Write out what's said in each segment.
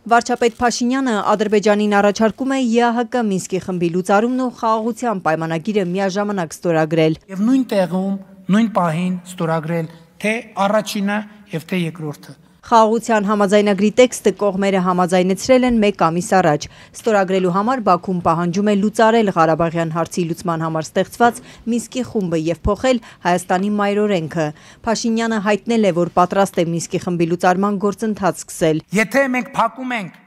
Վարչապետ Փաշինյանը Ադրբեջանին առաջարկում է ԵԱՀԿ Մինսկի խմբի լուծարումն ու խաղաղության պայմանագիրը միաժամանակ ստորագրել։ Եվ նույն տեղում, նույն պահին ստորագրել թե առաջինը եւ թե երկրորդը։ Խաղաղության համաձայնագրի տեքստը կողմերը համաձայնեցրել են 1 ամիս առաջ։ Ստորագրելու համար Բաքուն պահանջում է լուծարել Ղարաբաղյան հարցի լուծման համար ստեղծված Մինսկի խումբը եւ փոխել Հայաստանի մայրօրենքը։ Փաշինյանը հայտնել է, որ պատրաստ է Մինսկի խմբի լուծարման գործընթաց սկսել։ Եթե մենք փակում ենք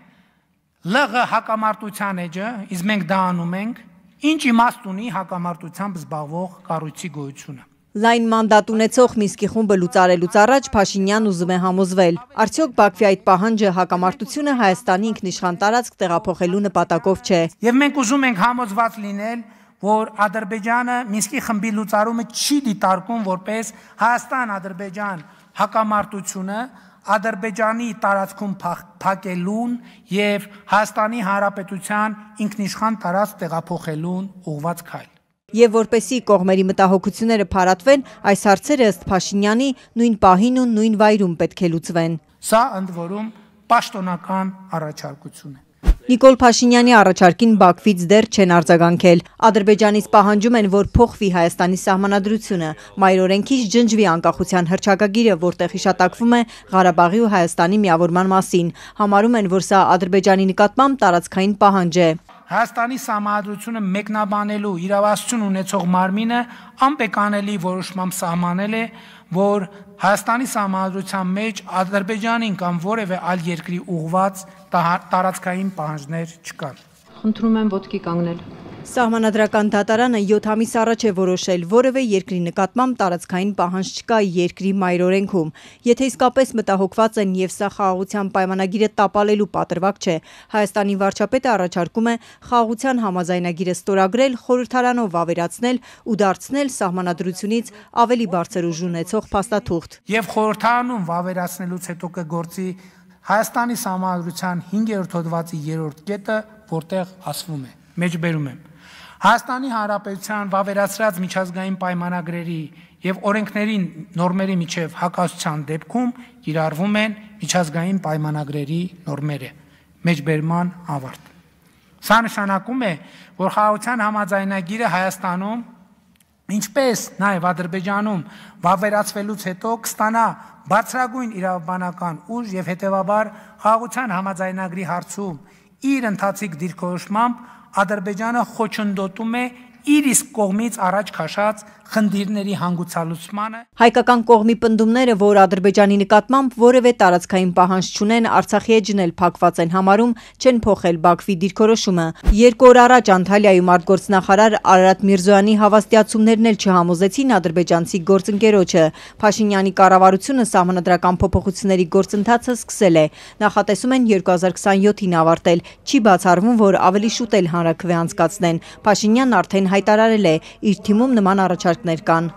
ԼՂ հակամարտության էջը, իսկ մենք դա անում ենք, ինչ իմաստ ունի հակամարտությամբ զբաղվող կառույցի գոյությունը։ Լայն մանդատ ունեցող Մինսկի խումբը լուծարելուց առաջ Փաշինյանն ուզում է համոզվել։ Արդյոք Բաքվի այդ պահանջը հակամարտությունը Հայաստանի ինքնիշխան տարածք տեղափոխելու նպատակով չէ։ Եվ մենք ուզում ենք համոզված լինել, որ Ադրբեջանը Մինսկի խմբի լուծարումը չի դիտարկում որպես Հայաստան-Ադրբեջան հակամարտությունը Ադրբեջանի տարածքում փակելուն եւ Հայաստանի Հանրապետության ինքնիշխան տարածք տեղափոխելուն ուղղված քայլ։ Եվ որպեսի կողմերի մտահոգությունները փարատվեն, այս հարցերը ըստ Փաշինյանի նույն պահին ու նույն վայրում պետք է լուծվեն։ Սա ընդ որում պաշտոնական առաջարկություն է։ Նիկոլ Փաշինյանի առաջարկին Բաքվից դեռ չեն արձագանքել։ Ադրբեջանից պահանջում են, որ փոխվի Հայաստանի սահմանադրությունը, մայրօրենքից ջնջվի անկախության հռչակագիրը, որտեղ հիշատակվում է Ղարաբաղի ու Հայաստանի միավորման մասին։ Համարում են, որ սա Ադրբեջանի նկատմամբ տարածքային պահանջ է։ Հայաստանի սահմանադրությունը մեկնաբանելու իրավասություն ունեցող մարմինը անպեկանելի որոշմամբ սահմանել է, որ Հայաստանի սահմանադրության մեջ Ադրբեջանին կամ որևէ այլ երկրի ուղղված տարածքային պահանջներ չկան։ Խնդրում եմ ոտքի կանգնել։ Սահմանադրական դատարանը 7 ամիս առաջ է որոշել, որևէ երկրի նկատմամբ տարածքային պահանջ չկա երկրի մայրօրենքում։ Եթե իսկապես մտահոգված են եւ սա խաղաղության պայմանագիրը տապալելու պատրվակ չէ, Հայաստանի վարչապետը առաջարկում է խաղաղության համաձայնագիրը ստորագրել, խորհրդարանով ավերացնել ու դարձնել սահմանադրությունից ավելի բարձր ուժ ունեցող փաստաթուղթ։ Եվ խորհրդարանում վավերացնելուց հետո կգործի Հայաստանի սահմանադրության 5-րդ հոդվածի 3-րդ կետը, որտեղ ասվում է. մեջբերում եմ Հայաստանի Հանրապետության վավերացրած միջազգային պայմանագրերի եւ օրենքների նորմերի միջև հակասության դեպքում կիրառվում են միջազգային պայմանագրերի նորմերը։ Մեջբերման ավարտ։ Սա նշանակում է, որ խաղաղության համաձայնագիրը Հայաստանում, ինչպես նաեւ Ադրբեջանում վավերացվելուց հետո կստանա բարձրագույն իրավաբանական ուժ եւ հետեւաբար խաղաղության համաձայնագրի հարցում իր ընթացիկ դիրքորոշմամբ Ադրբեջանը խոչընդոտում է իր իսկ կողմից առաջ քաշած խնդիրների հանգուցալուծմանը։ Հայկական կողմի պնդումները, որ Ադրբեջանի նկատմամբ որևէ տարածքային պահանջ չունեն, Արցախի էջն էլ փակված են համարում, չեն փոխել Բաքվի դիրքորոշումը։ 2 օր առաջ Անտալիայում արտգործնախարար Արարատ Միրզոյանի հավաստիացումներն էլ չհամոզեցին ադրբեջանցի գործընկերոջը։ Փաշինյանի կառավարությունը սահմանադրական փոփոխությունների գործընթացը սկսել է։ Նախատեսում են 2027-ին ավարտել։ Չի բացառվում, որ ավելի շուտ էլ հանրաքվե անցկացնեն։ Փաշինյանն արդեն հայտարարել է, իր թիմում նման առաջարկներ կան։